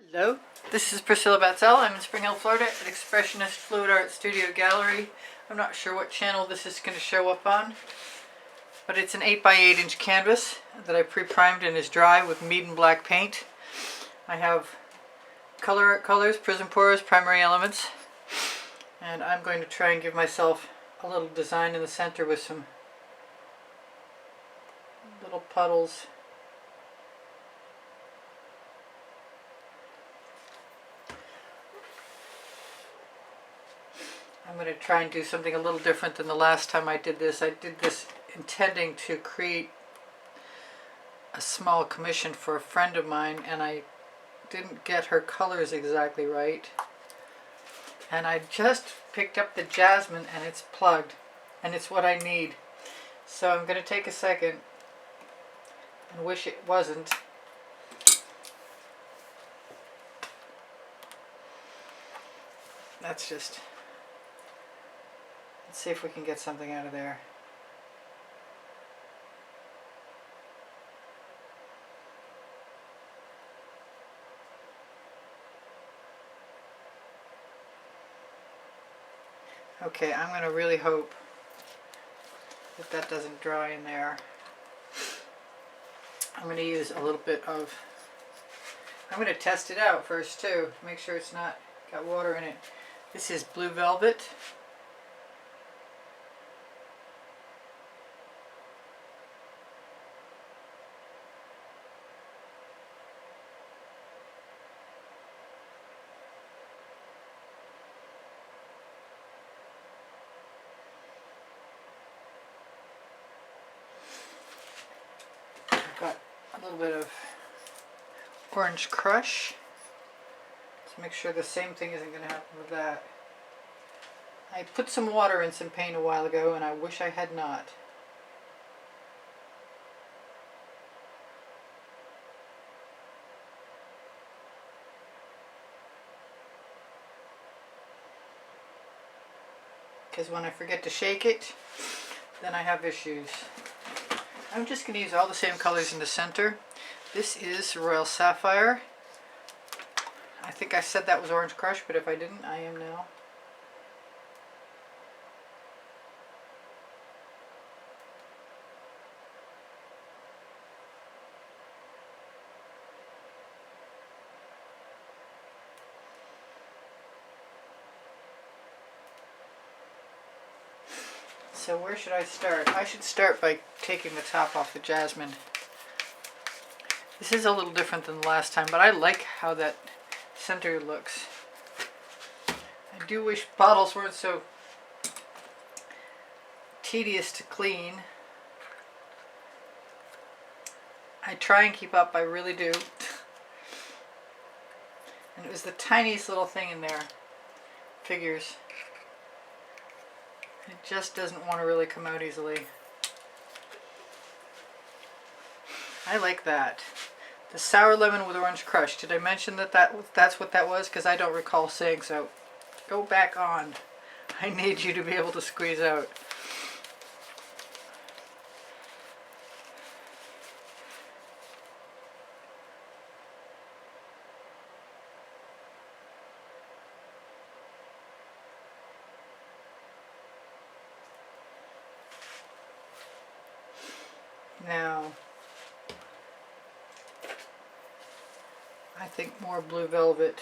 Hello, this is Priscilla Batzell. I'm in Spring Hill, Florida at Expressionist Fluid Art Studio Gallery. I'm not sure what channel this is going to show up on, but it's an 8x8 inch canvas that I pre-primed and is dry with Mead and Black paint. I have Colourarte colors, Prizm pours, Primary Elements, and I'm going to try and give myself a little design in the center with some little puddles. I'm going to try and do something a little different than the last time I did this. I did this intending to create a small commission for a friend of mine, and I didn't get her colors exactly right. And I just picked up the Jasmine and it's plugged, and it's what I need. So I'm going to take a second and wish it wasn't. Let's see if we can get something out of there. Okay, I'm going to really hope that that doesn't dry in there. I'm going to use a little bit of, I'm going to test it out first too, to make sure it's not got water in it. This is Blue Velvet. Got a little bit of Orange Crush. Let's make sure the same thing isn't going to happen with that. I put some water in some paint a while ago, and I wish I had not. Because when I forget to shake it, then I have issues. I'm just going to use all the same colors in the center. This is Royal Sapphire. I think I said that was Orange Crush, but if I didn't, I am now. So where should I start? I should start by taking the top off the Jasmine. This is a little different than the last time, but I like how that center looks. I do wish bottles weren't so tedious to clean. I try and keep up, I really do. And it was the tiniest little thing in there. Figures. It just doesn't want to really come out easily. I like that. The sour lemon with orange crush. Did I mention that's what that was? Because I don't recall saying so. Go back on. I need you to be able to squeeze out. Now, I think more Blue Velvet.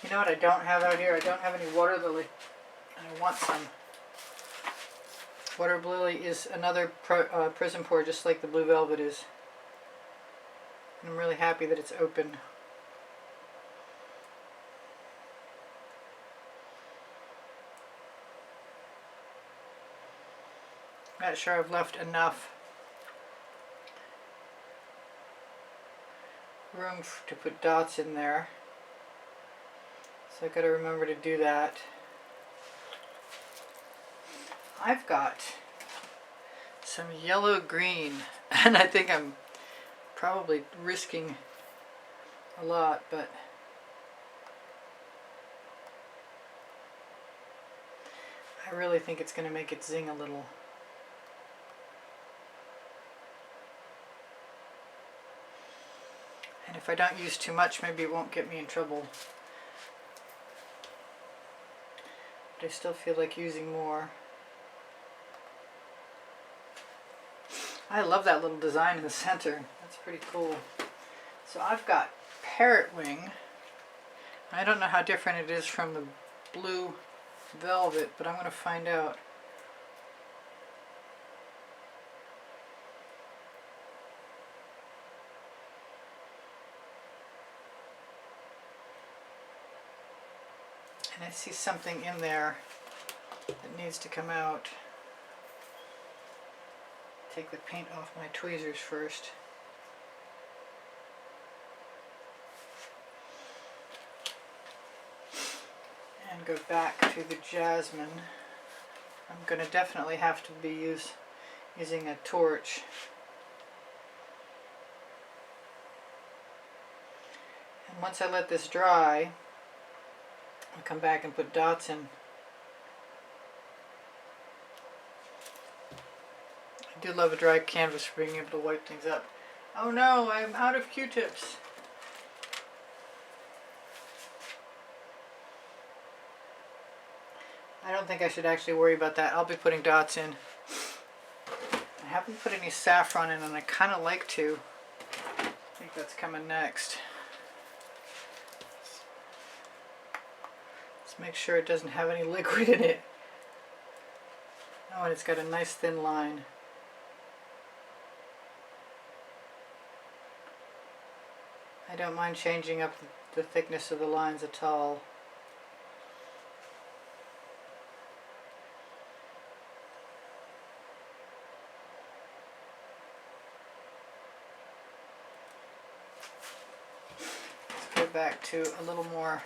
You know what I don't have out here? I don't have any WaterLily, and I want some. WaterLily is another Prizm pour, just like the Blue Velvet is. And I'm really happy that it's open. Not sure I've left enough room to put dots in there, so I've got to remember to do that. I've got some yellow green, and I think I'm probably risking a lot, but I really think it's going to make it zing a little. And if I don't use too much, maybe it won't get me in trouble. But I still feel like using more. I love that little design in the center. That's pretty cool. So I've got Parrot Wing. I don't know how different it is from the blue velvet, but I'm going to find out. And I see something in there that needs to come out. Take the paint off my tweezers first. And go back to the Jasmine. I'm going to definitely have to be using a torch. And once I let this dry, I'll come back and put dots in. I do love a dry canvas for being able to wipe things up. Oh no, I'm out of Q-tips. I don't think I should actually worry about that. I'll be putting dots in. I haven't put any saffron in, and I kind of like to. I think that's coming next. Let's make sure it doesn't have any liquid in it. Oh, and it's got a nice thin line. I don't mind changing up the thickness of the lines at all. Let's go back to a little more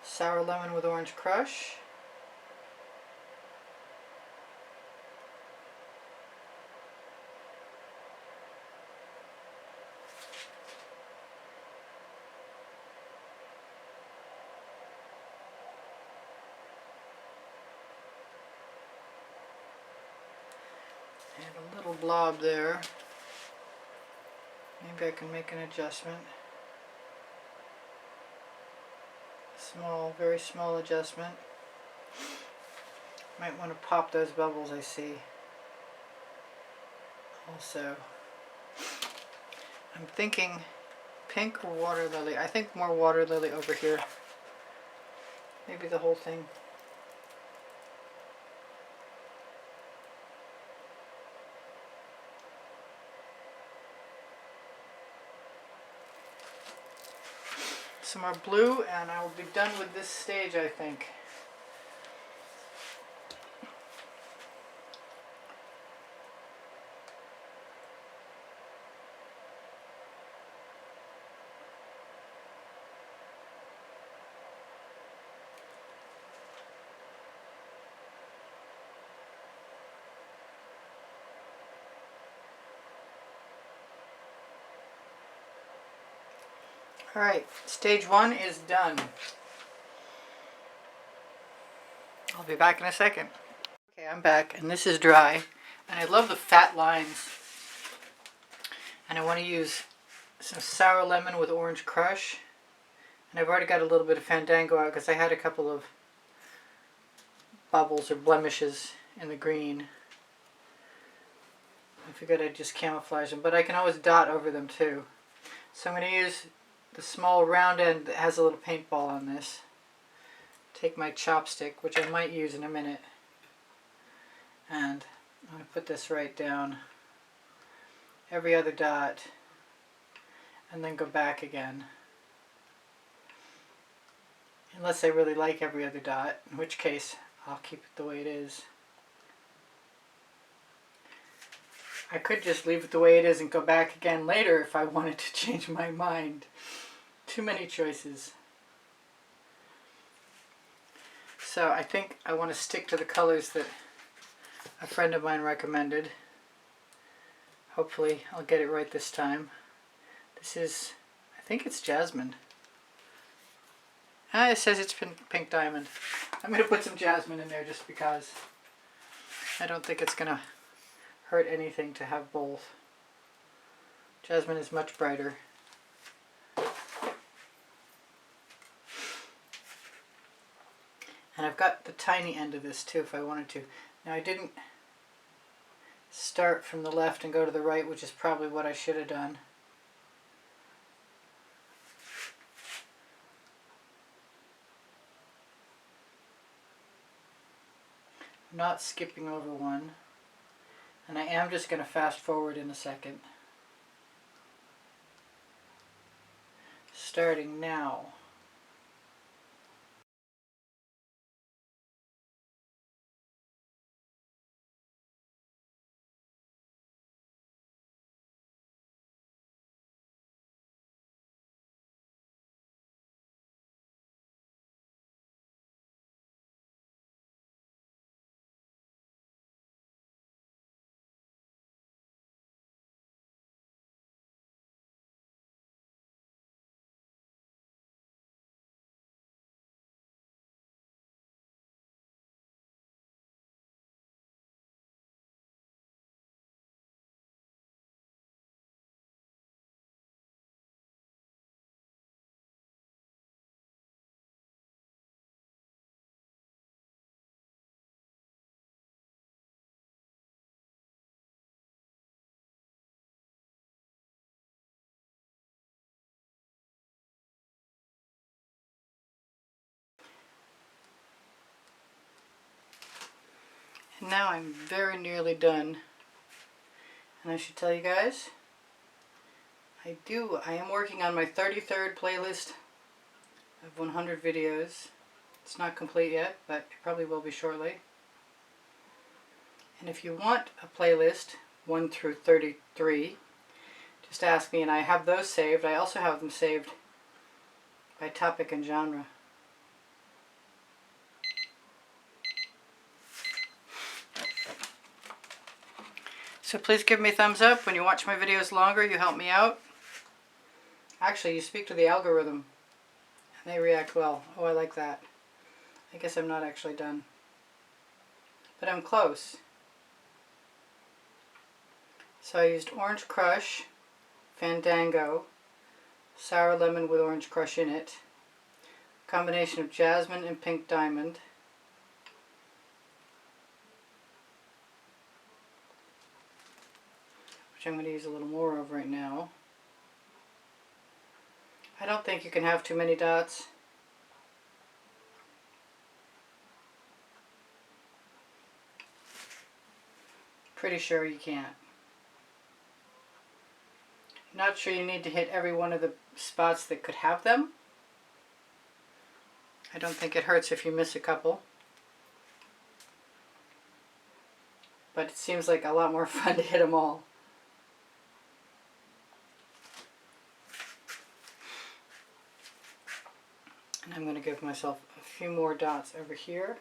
sour lemon with orange crush. And a little blob there. Maybe I can make an adjustment. Small, very small adjustment. Might want to pop those bubbles I see. Also, I'm thinking pink or water lily. I think more water lily over here. Maybe the whole thing. Some more blue, and I will be done with this stage, I think. Alright, stage one is done. I'll be back in a second. Okay, I'm back, and this is dry. And I love the fat lines. And I want to use some sour lemon with orange crush. And I've already got a little bit of Fandango out because I had a couple of bubbles or blemishes in the green. I figured I'd just camouflage them, but I can always dot over them too. So I'm going to use the small round end that has a little paintball on this. Take my chopstick, which I might use in a minute, and I'm going to put this right down every other dot and then go back again. Unless I really like every other dot, in which case I'll keep it the way it is. I could just leave it the way it is and go back again later if I wanted to change my mind. Too many choices. So I think I want to stick to the colors that a friend of mine recommended. Hopefully I'll get it right this time. This is, I think it's Jasmine. It says it's Pink Diamond. I'm going to put some Jasmine in there just because. I don't think it's going to hurt anything to have both. Jasmine is much brighter. And I've got the tiny end of this too if I wanted to. Now I didn't start from the left and go to the right, which is probably what I should have done. I'm not skipping over one. And I am just going to fast forward in a second. Starting now. And now I'm very nearly done. And I should tell you guys, I am working on my 33rd playlist of 100 videos. It's not complete yet, but it probably will be shortly. And if you want a playlist 1 through 33, just ask me, and I have those saved. I also have them saved by topic and genre. So please give me a thumbs up. When you watch my videos longer, you help me out. Actually, you speak to the algorithm and they react well. Oh, I like that. I guess I'm not actually done, but I'm close. So I used Orange Crush, Fandango, Sour Lemon with Orange Crush in it, combination of Jasmine and Pink Diamond, which I'm going to use a little more of right now. I don't think you can have too many dots. Pretty sure you can't. Not sure you need to hit every one of the spots that could have them. I don't think it hurts if you miss a couple. But it seems like a lot more fun to hit them all. And I'm going to give myself a few more dots over here.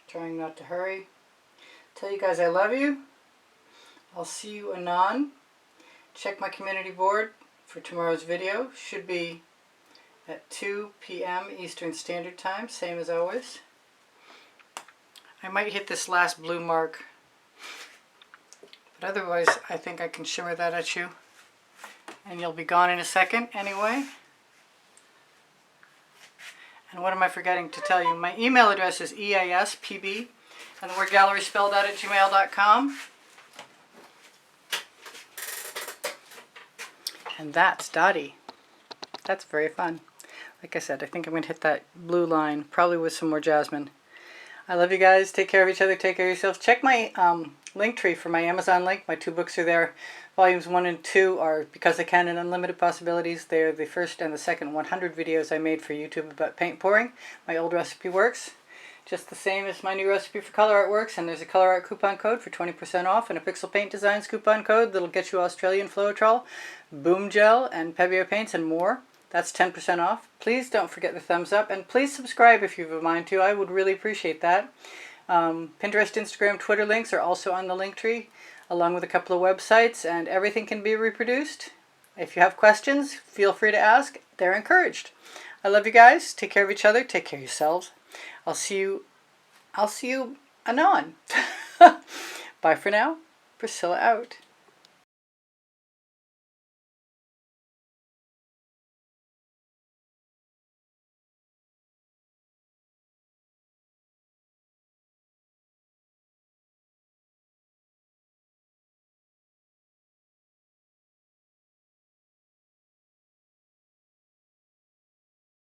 Trying not to hurry. Tell you guys I love you. I'll see you anon. Check my community board for tomorrow's video. Should be at 2 p.m. Eastern Standard Time, same as always. I might hit this last blue mark, but otherwise I think I can shimmer that at you and you'll be gone in a second anyway. And what am I forgetting to tell you? My email address is easpb and the word gallery spelled out at gmail.com. And that's Dottie. That's very fun. Like I said, I think I'm going to hit that blue line, probably with some more jasmine. I love you guys. Take care of each other. Take care of yourselves. Check my link tree for my Amazon link. My 2 books are there. Volumes 1 and 2 are Because I Can and Unlimited Possibilities. They're the first and the second 100 videos I made for YouTube about paint pouring. My old recipe works just the same as my new recipe for color art works. And there's a color art coupon code for 20% off and a Pixel Paint Designs coupon code that'll get you Australian Floetrol, Boom Gel, and Pebeo paints and more. That's 10% off. Please don't forget the thumbs up, and please subscribe if you have a mind to. I would really appreciate that. Pinterest, Instagram, Twitter links are also on the link tree, along with a couple of websites, and everything can be reproduced. If you have questions, feel free to ask. They're encouraged. I love you guys. Take care of each other. Take care of yourselves. I'll see you anon. Bye for now. Priscilla out.